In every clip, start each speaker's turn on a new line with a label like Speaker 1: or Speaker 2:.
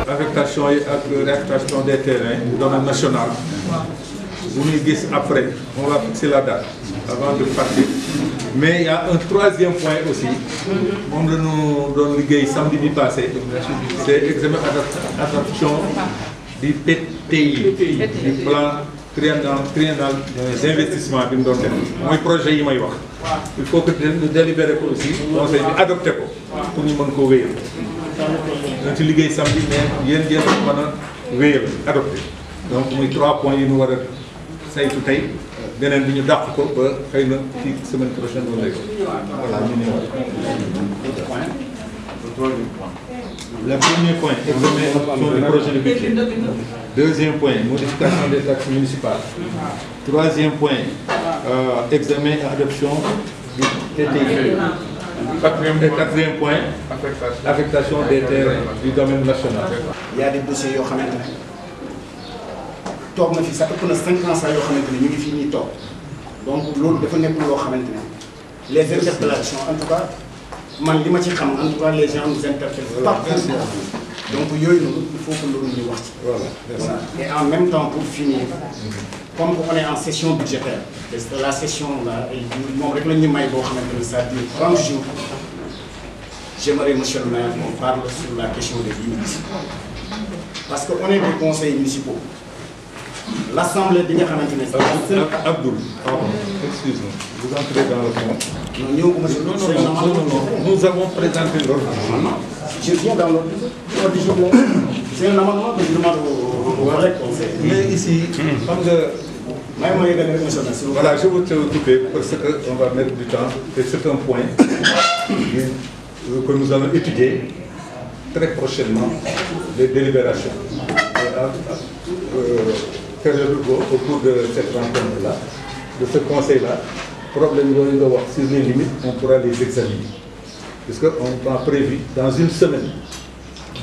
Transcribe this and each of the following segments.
Speaker 1: affectation et réaffectation des terrains du domaine national. Vous nous dites après, on va fixer la date avant de partir. Mais il y a un troisième point aussi. On nous donne le samedi passé. C'est l'examen d'adoption du PTI, du plan triennal des investissements. Moi, projet, il faut que nous délibérions aussi, conseil adopter pour nous montrer. Nous avons liggéey samedi mais yéen ngeen mën a wéyal adopté donc muy 3 points yi ñu war a saytu tey beneen bi ñu dàq ko ba xëy na fii semaine prochaine wala léegi voilà ñu le premier point examen du projet de budget. Deuxième point modification des taxes municipales. Troisième point examen et adoption du TTI. Quatrième point, affectation des terres du domaine national.
Speaker 2: Il y a des dossiers qui sont fi ça ëpp na 5 ans saa yoo xamante ne ñu ngi fii ñuy toog donc loolu dafa nekk loo xamante ne les interpellations en tout cas man li ma ci xam en tout cas les gens nous interpellent partout donc yooyu noonu il faut que loolu ñu wax ci. Voilà. Et en même temps pour finir comme on est en session budgétaire la session là moom rek la ñu may boo xamante ne ça dure 30 jours j'aimerais monsieur le maire qu'on parle sur la question des limites parce que on est des conseils municipaux. L'Assemblée de
Speaker 1: Abdoul, excuse-moi, vous entrez dans le fond. Non, nous avons présenté l'ordre.
Speaker 2: Je viens dans l'ordre du jour. C'est un amendement que je demande au collègue conseil.
Speaker 1: Mais ici, voilà, je vais te couper parce qu'on va mettre du temps. Et c'est un point que nous allons étudier très prochainement, les délibérations. Au cours de cette rencontre-là, de ce conseil-là, problème sur les limites, on pourra les examiner. Puisqu'on a prévu dans une semaine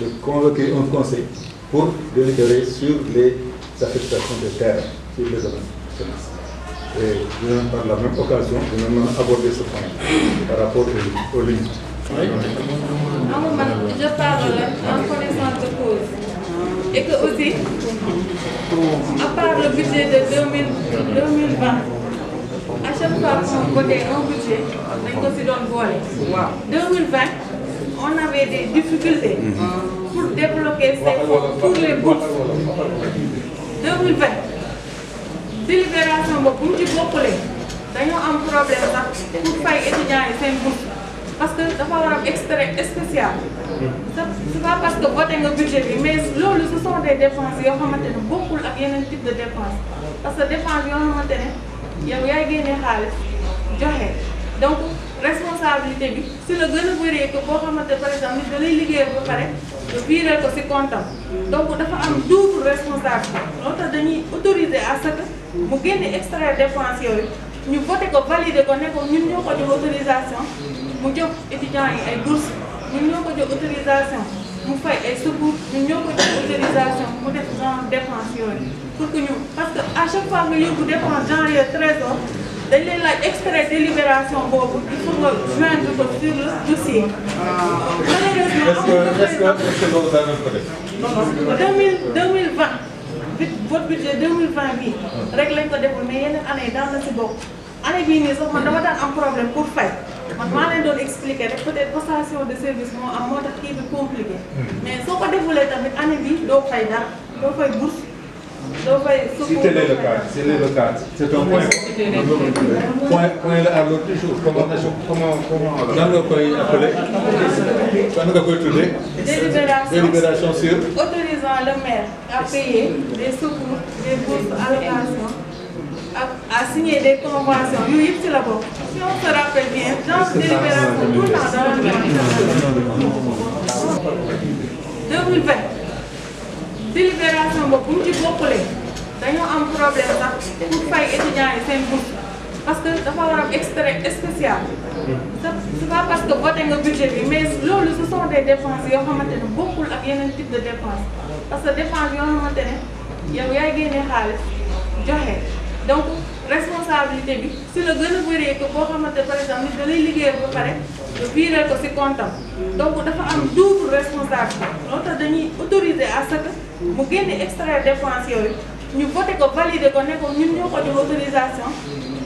Speaker 1: de convoquer un conseil pour délibérer sur les affectations de terre sur les domaines financiers. Et par la même occasion, nous allons aborder ce point par rapport aux limites.
Speaker 3: Oui. Je parle en connaissance de cause. Et que aussi, à part le budget de 2020, à chaque fois qu'on votait un budget, on considère le volet. 2020, on avait des difficultés pour débloquer ces fonds pour les bourses. 2020, délibération pour nous beaucoup nous avons un problème pour faire étudiants et faire bourse. Parce que dafa war a am extrait spécial. C'est pas parce que voté nga budget bi mais loolu ce sont des dépenses yoo xamante ne bokkul ak yeneen type de dépenses parce que dépenses yoo xamante ne yow yaay génne xaalis joxe donc responsabilité bi si la gën a bëree que boo xamante par exemple nit da lay liggéeyal ba pare nga viré ko si compte donc dafa am double responsabilité loolu tax dañuy autoriser à ce que mu génne extrait dépenses yooyu ñu voté ko validé ko ne ko ñun ñoo ko jox autorisation. Mu jox étudiants yi ay bourses ñun ñoo ko jox autorisation mu fay ay secours ñun ñoo ko jox autorisation mu def genre dépense yooyu pour que ñu parce que à chaque fois nga yóbbu dépense genre yooyu trésor dañ leen laaj extrait délibération boobu il faut nga joindre ko sur le dossier. Malheureusement
Speaker 1: est-ce que loolu daa ko def.
Speaker 3: non 2020 votre budget 2020 bii rek lañ ko deful mais yeneen année daan na si bokk année bii nii sax man dama daan am problème pour fay. man maa leen doon expliquer rek peut-être passation de service moo am moo tax kii bi compliqué mais soo ko defulee tamit année bi doo fay dara doo fay bourse doo fay.
Speaker 1: Si tel est le cas, c'est un point à l'ordre du jour. Comment nga koy appeler? Comment nga koy tuddee? Délibération sur
Speaker 3: autorisant le maire à payer des secours, des bourses, allocations. À signer des conventions, si on se rappelle bien, dans la délibération, tout le temps dans le 2020, délibération, pour nous, nous avons un problème pour faire étudiants et faire bourse. Parce que dafa war a am extrait spécial. C'est pas parce que voté nga budget bi mais loolu ce sont des dépenses yoo xamante ne bokkul ak yeneen type de dépenses parce que dépenses yoo xamante ne yow yaay génne xaalis joxe donc responsabilité bi si la gën a bëree que boo xamante par exemple nit da lay liggéeyal ba pare nga viré ko si comptam donc dafa am double responsabilité loolu tax dañuy autoriser à ce que mu génne extrait dépense yooyu ñu voté ko validé ko ne ko ñun ñoo ko jox autorisation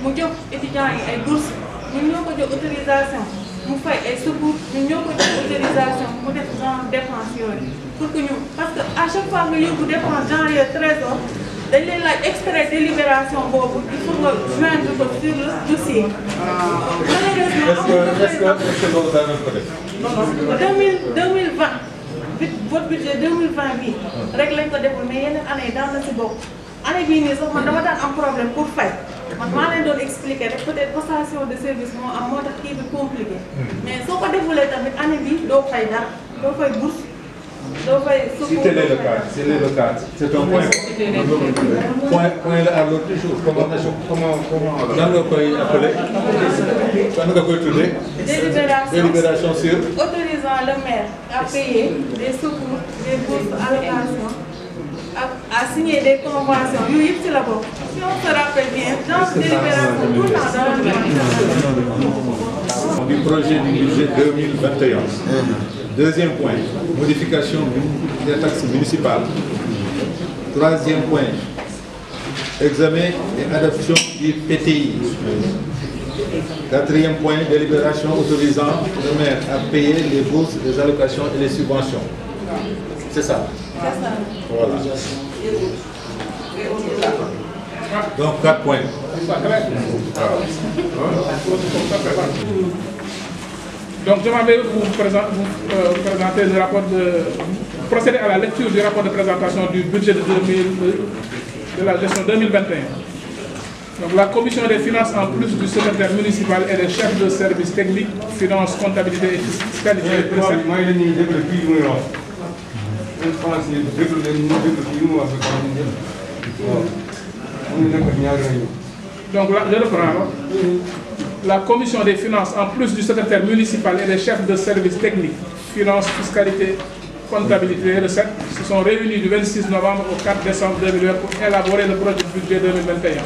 Speaker 3: mu jox étudiants yi ay bourses ñun ñoo ko jox autorisation mu fay ay secours ñun ñoo ko jox autorisation mu def genre dépense yooyu pour que ñu parce que à chaque fois nga yóbbu dépense genre yooyu trésor dañ leen laaj extrait délibération boobu il faut nga joindre ko sur le dossier. malheureusement
Speaker 1: est-ce que loolu daanaka ko def.
Speaker 3: non 2020 votre budget 2020 bii rek lañ ko deful mais yeneen année yi daan na si bokk année bii nii sax man dama daan am problème pour fay man maa leen doon expliquer rek peut-être passation de service moo am moo tax kii bi compliqué mais soo ko defulee tamit année bii doo fay dara doo fay bourse.
Speaker 1: Si tel est le cas, c'est un point là à l'autre jour. Comment nga koy appelé? Comment nga koy tuddee? Délibération sur
Speaker 3: autorisant le maire à payer des secours, des bourses, allocations, à signer des conventions. Yooyu yëpp ci la bokk. Si on se rappelle bien, dans délibération tout le temps dans le
Speaker 1: du projet du budget 2021. Deuxième point, modification des taxes municipales. Troisième point, examen et adoption du PTI. Quatrième point, délibération autorisant le maire à payer les bourses, les allocations et les subventions. C'est ça. Voilà. Donc 4 points.
Speaker 4: Donc je m'avais vous présenter le rapport procéder à la lecture du rapport de présentation du budget de la gestion 2021. Donc la commission des finances, en plus du secrétaire municipal et des chefs de service technique, finances, comptabilité et fiscalité. Donc là, je reprends. La commission des finances, en plus du secrétaire municipal et des chefs de service technique, finances, fiscalité, comptabilité et recettes, se sont réunis du 26 novembre au 4 décembre 2020 pour élaborer le projet de budget 2021.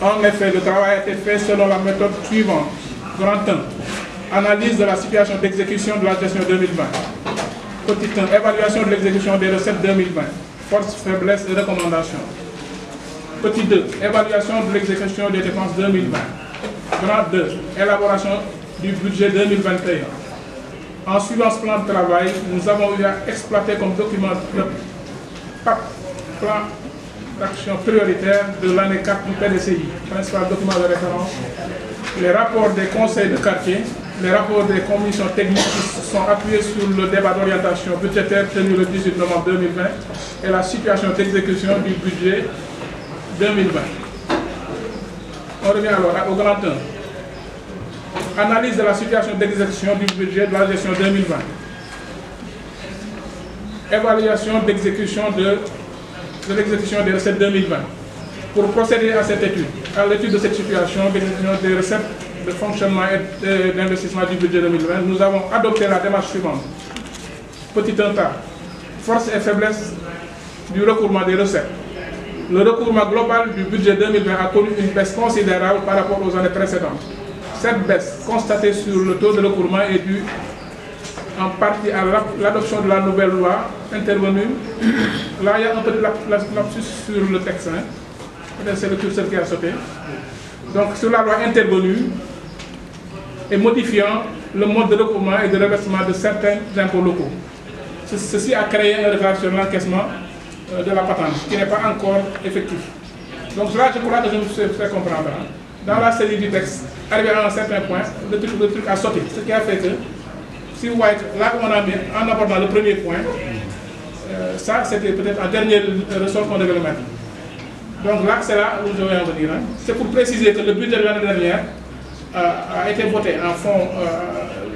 Speaker 4: En effet, le travail a été fait selon la méthode suivante. Grand 1. Analyse de la situation d'exécution de la gestion 2020. Petit 1. Évaluation de l'exécution des recettes 2020. Force, faiblesse et recommandations. Petit 2. Évaluation de l'exécution des dépenses 2020. Grand 2. Élaboration du budget 2021. En suivant ce plan de travail, nous avons eu à exploiter comme document le plan d'action prioritaire de l'année 4 du PDCI, principal document de référence, les rapports des conseils de quartier, les rapports des commissions techniques qui sont appuyés sur le débat d'orientation budgétaire tenu le 18 novembre 2020 et la situation d'exécution du budget 2020. On revient alors au grand 1. Analyse de la situation d'exécution du budget de la gestion 2020. Évaluation d'exécution de l'exécution des recettes 2020. Pour procéder à cette étude, à l'étude de cette situation d'exécution des recettes de fonctionnement et d'investissement du budget 2020, nous avons adopté la démarche suivante. Petit 1 tas. Force et faiblesse du recouvrement des recettes. Le recouvrement global du budget 2020 a connu une baisse considérable par rapport aux années précédentes. Cette baisse constatée sur le taux de recouvrement est due en partie à l'adoption de la nouvelle loi intervenue. Là, il y a un peu de lapsus sur le texte. Hein. C'est le curseur qui a sauté. Donc, sur la loi intervenue et modifiant le mode de recouvrement et de reversement de certains impôts locaux. Ceci a créé un retard sur l'encaissement de la patente, qui n'est pas encore effectif. Donc là, je crois que je me suis fait comprendre. Hein. Dans la série du texte, arrivé à un certain point, le truc a sauté. Ce qui a fait que, si vous voyez, là où on a mis, en abordant le premier point, ça c'était peut-être un dernier ressort qu'on devait le mettre. Donc là, c'est là où je vais en venir. Hein. C'est pour préciser que le budget de l'année dernière a été voté en fond,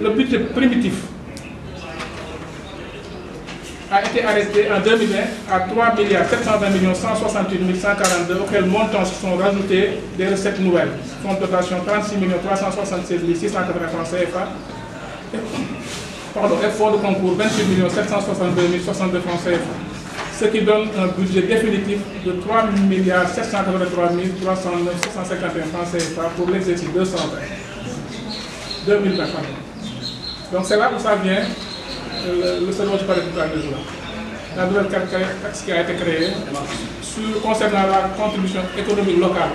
Speaker 4: le budget primitif a été arrêté en 2020 à 3 720 168 142, auxquels montants se sont rajoutés des recettes nouvelles. Fonds de dotation 36 376 680 francs CFA. Pardon, et fonds de concours 28 762 062 francs CFA. ce qui donne un budget définitif de 3 783 309 651 francs CFA pour l'exercice 2020. Donc c'est là où ça vient, le second je parlais tout à l'heure. La nouvelle taxe qui a été créée concernant la contribution économique locale.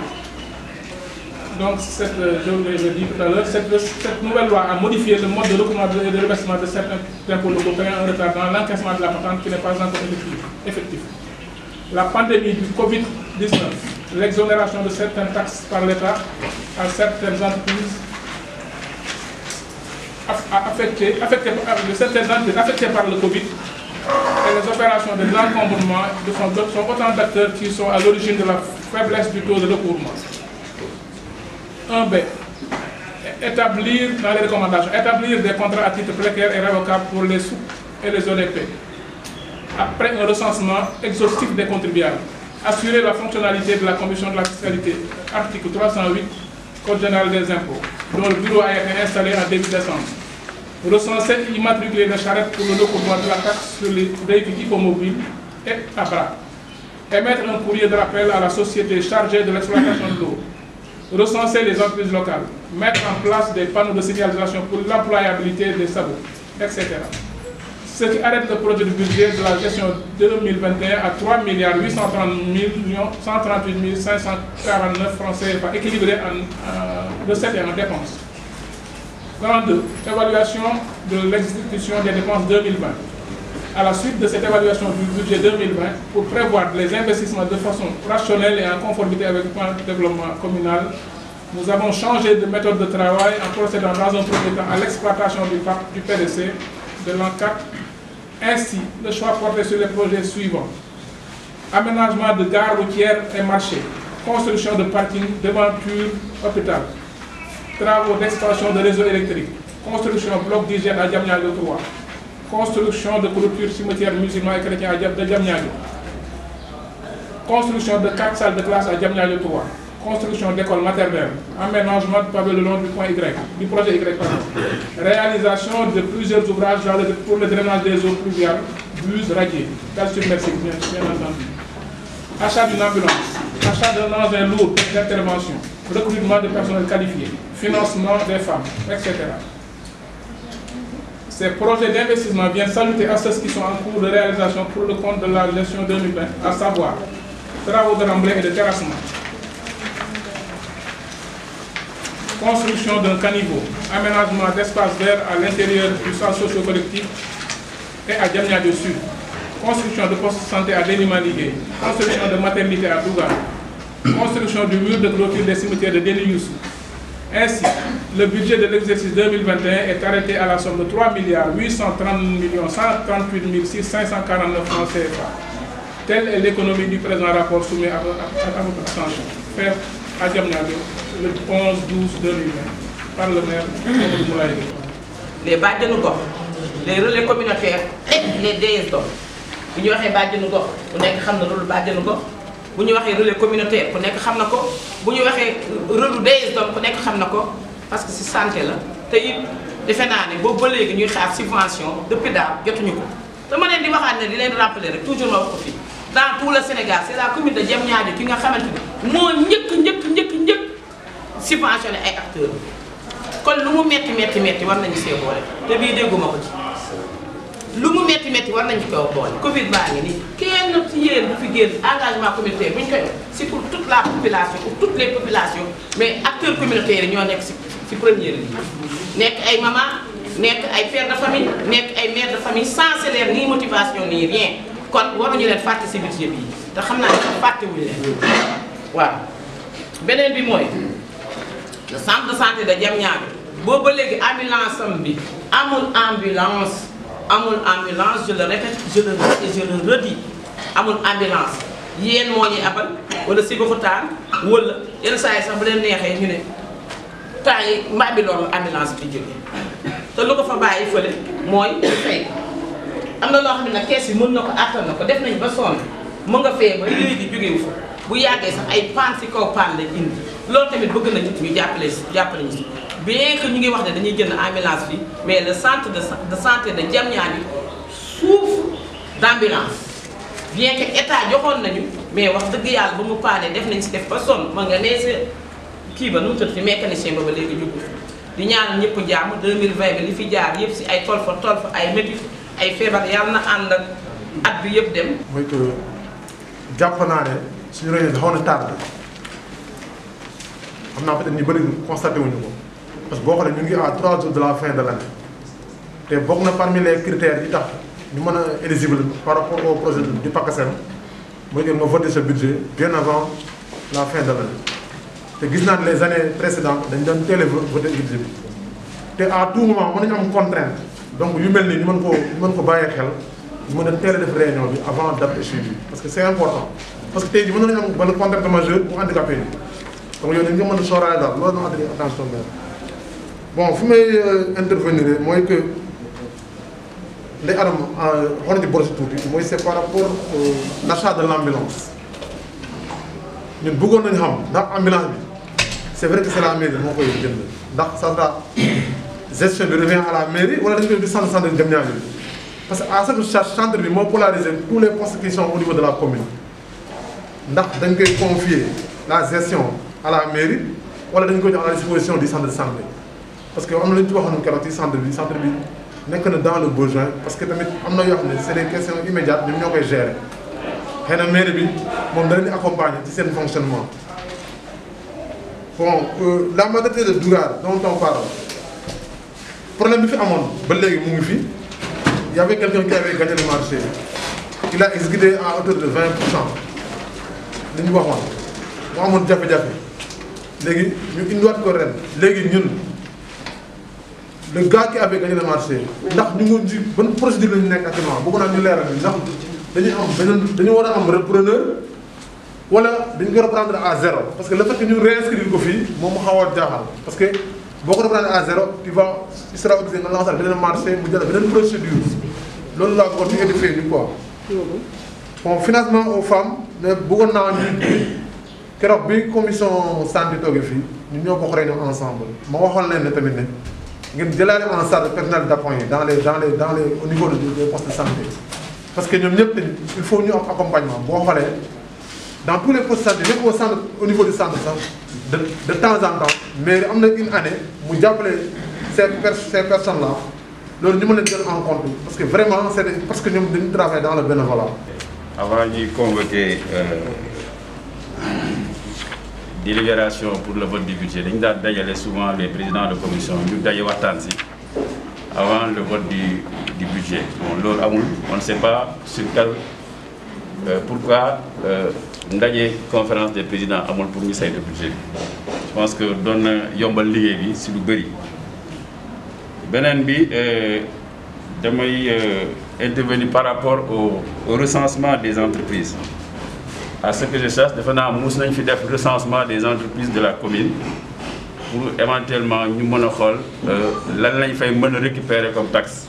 Speaker 4: Donc, je vous l'ai dit tout à l'heure, cette nouvelle loi a modifié le mode de recouvrement et de reversement de certains impôts locaux créant un retard dans l'encaissement de la patente qui n'est pas encore effectif. La pandémie du Covid-19, l'exonération de certaines taxes par l'État à certaines entreprises affectées par le Covid et les opérations de l'encombrement sont autant d'acteurs qui sont à l'origine de la faiblesse du taux de recouvrement. 1B. Établir, dans les recommandations, établir des contrats à titre précaire et révocables pour les SOUP et les ODP. Après un recensement exhaustif des contribuables. Assurer la fonctionnalité de la Commission de la fiscalité, article 308, Code général des impôts, dont le bureau a été installé en début décembre. Recenser et immatriculer les charrettes pour le recouvrement de la taxe sur les véhicules hippomobiles et à bras. Émettre un courrier de rappel à la société chargée de l'exploitation de l'eau. Recenser les entreprises locales. Mettre en place des panneaux de signalisation pour l'employabilité des sabots, etc. Ce qui arrête le projet de budget de la gestion 2021 à 3 830 138 549 francs CFA, équilibré en recettes et en dépenses. 42. Évaluation de l'exécution des dépenses 2020. À la suite de cette évaluation du budget 2020, pour prévoir les investissements de façon rationnelle et en conformité avec le plan de développement communal, nous avons changé de méthode de travail en procédant dans un premier temps à l'exploitation du PDC, de l'ANCAC. Ainsi, le choix porté sur les projets suivants. Aménagement de gares routières et marchés, construction de parking, devanture, hôpital, travaux d'extension de réseaux électriques, construction bloc d'hygiène à Diamniadio 3, construction de clôture cimetière musulman et chrétien à Diamniadio, construction de 4 salles de classe à Diamniadio 3, construction d'écoles maternelles, aménagement de pavé le long du point Y, du projet Y, réalisation de plusieurs ouvrages pour le drainage des eaux pluviales, buses radiées, cales submersibles, bien entendu. Achat d'une ambulance, achat d'un engin lourd d'intervention, recrutement de personnel qualifié, financement des femmes, etc. Ces projets d'investissement viennent s'ajouter à ceux qui sont en cours de réalisation pour le compte de la gestion 2020, à savoir travaux de remblai et de terrassement, construction d'un caniveau, aménagement d'espaces verts à l'intérieur du centre socio-collectif et à Diamniadio Sud, construction de postes de santé à Dénimanigué, construction de maternité à Douga, construction du mur de clôture des cimetières de Déni-Youssou. Ainsi, le budget de l'exercice 2021 est arrêté à la somme de 3 830 138 549 francs CFA. Telle est l'économie du présent rapport soumis à votre attention. Fait à Diamniadio le 11/12/2020 par le maire Moulaye.
Speaker 5: Les bàjjenu gox, les relais communautaires et les DSDOM. Bu ñu waxee bàjjenu gox ku nekk xam na loolu bàjjenu gox. Bu ñu waxee relais communautaire ku nekk xam na ko. Bu ñu waxee relais DSDOM ku nekk xam na ko parce que ci santé la te it defe naa ne boobu ba léegi ñuy xaar subvention depuis daaw jotuñu ko. te ma leen di waxaat ne di leen rappeler rek toujours ma wax ko fii dans tout le Sénégal c'est la commune de Diamniadio ki nga xamante ni moo njëkk subventionné ay acteurs kon lu mu metti war nañu see boole te bii dégguma ko ci lu mu metti war nañu ko boole Covid baa ngi nii kenn ci yéen bu fi génn engagement communautaire bu ñu koy c'est pour toute la population pour toutes les populations mais acteurs communautaires yi ñoo nekk ci première ligne nekk ay maman nekk ay père de famille nekk ay mère de famille sans salaire ni motivation ni rien kon waruñu leen fàtte ci budget bi te xam naa ne fàttewuñu leen waaw beneen bi mooy le centre de santé de Diamniadio boobu ba léegi ambulance am bi amul ambulance je le répète je le redis amul ambulance yéen moo ñuy abal wala Sébikotane wala yenn saa yi sax bu leen neexee ñu ne temps yi mbaa bi loolu ambulance bi jógee te lu ko fa bàyyi fële mooy fay am na loo xam ne nag kees yi mën na ko attan na ko def nañ ba sonn mu nga fee ba léegi jógewu fa bu yàggee sax ay panne ci kaw panne la indi loolu tamit bëgg nañu ñu jàppale ñu si bien que ñu ngi wax ne dañuy jënd ambulance bi mais le centre de santé de Diamniadio souffre d'ambulance bien que état joxoon nañu mais wax dëgg yàlla ba mu paane def nañ si def ba sonn ma nga nee sa kii ba nu mu tëdd fi mécanicien ba léegi jógu di ñaan ñëpp jàmm 2020 bi li fi jaar yëpp si ay tolfa ay métit ay feebar yàlla na ànd ak at bi yëpp dem.
Speaker 6: mooy que jàpp naa ne suñu réunion bi xaw na tardé xam naa peut-être ñu bëri constaté wuñu ko parce que boo xoolee ñu ngi à 3 jours de la fin de l'année te bokk na parmi les critères yi tax ñu mën a éligible par rapport au projet du PACASEN mooy que nga voté ce budget bien avant la fin de l'année te gis naa ne les années précédentes dañ doon teel a voté budget bi te à tout moment mën nañu am contrainte donc yu mel nii ñu mën ko bàyyee xel ñu mën a teel a def réunion bi avant date échue bi parce que c'est important parce que tey jii mën nañu am benn contrainte majeure bu handicapé yi donc yow dañ nga mën a sóoraale daal loolu na attiré attention maire bon fu may intervenir mooy que Ndeye Adama xon ci borsi tuuti mooy c'est par rapport à l'achat de l'ambulance ñun bëggoon nañu xam ndax ambulance bi c'est vrai que c'est la mairie moo koy jënd ndax ça gestion bi revient à la mairie wala dañu koy di centre de Diamniadio bi parce que à ce centre bi moo polarisé tous les postes qui sont au niveau de la commune ndax dañ koy confier la gestion à la mairie wala dañ koy jox à la disposition du centre de santé parce que am na lu ñu ci waxoon keroog ci centre bi nekk na dans le besoin parce que tamit am na yoo xam ne c'est des questions immédiates ñoom ñoo koy gérer xëy na mairie bi moom da leen di accompagner ci seen fonctionnement bon la maternité de Dougar dont on parle problème bi fi amoon ba léegi mu ngi fi y avait quelqu'un qui avait gagné le marché il a exécuté à hauteur de 20% li ñu waxoon mu amoon jafe-jafe léegi ñu indiwaat ko ren léegi ñun le gars qui avait gagné le marché ndax ñu ngi ci ban procédure la ñu nekk actuellement bëgg naa ñu leeral ndax dañuy am beneen dañu war a am repreneur wala dañu ko reprendre à zéro parce que le fait que ñu réinscrire ko fii moom mu xaw a jaaxal parce que boo ko reprendre à zéro tu sera obligé nga lancer beneen marché mu jël beneen procédure loolu laa ko ñu édifié ni quoi. bon financement aux femmes mais bëggoon naa ñu keroog bi commission santé toogee fii ñun ñoo bokk réunion ensemble ma waxoon leen ne tamit ne ngeen jëlaale en charge personnel d'appoint dans les au niveau des postes de santé parce que ñoom ñëpp il faut ñu am accompagnement boo xoolee dans tous les postes de santé même au niveau du centre sax de temps en temps mais am na une année mu jàppale ces personnes là loolu ñu mën leen jël en compte parce que vraiment c'est parce que ñoom dañu travailler dans le bénévolat.
Speaker 7: Avant ñuy convoquer délibération pour le vote du budget dañu daan dajale souvent les présidents de commission ñu daje waxtaan si avant le vote du budget. Bon loolu amul on ne sait pas sur quel pourquoi ndaje conférence des présidents amul pour ñu saytu budget bi. Je pense que doon na yombal liggéey bi si lu bëri beneen bi damay intervenir par rapport au recensement des entreprises. À ce que je sache defe naa mus nañ fi def recensement des entreprises de la commune pour éventuellement ñu mën a xool lan lañ fay mën a récupérer comme taxe.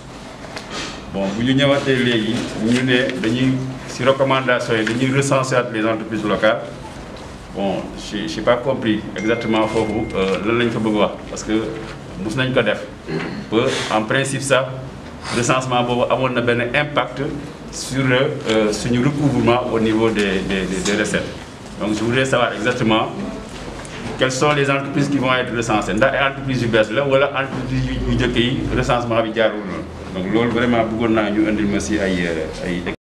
Speaker 7: Bon bu ñu ñëwaatee léegi ñu ne dañuy ci recommandation yi dañuy recenser les entreprises locales. Bon j'ai pas compris exactement foofu lan lañ fa bëgg wax parce que mus nañ ko def ba en principe sax recensement boobu amoon na benn impact sur suñu recouvrement au niveau des recettes. Donc je voudrais savoir exactement quelles sont les entreprises qui vont être recensées ndax ay entreprises yu bees la wala entreprises yu njëkk yi recensement bi jaarul noonu donc loolu vraiment bëggoon naa ñu indil ma si ay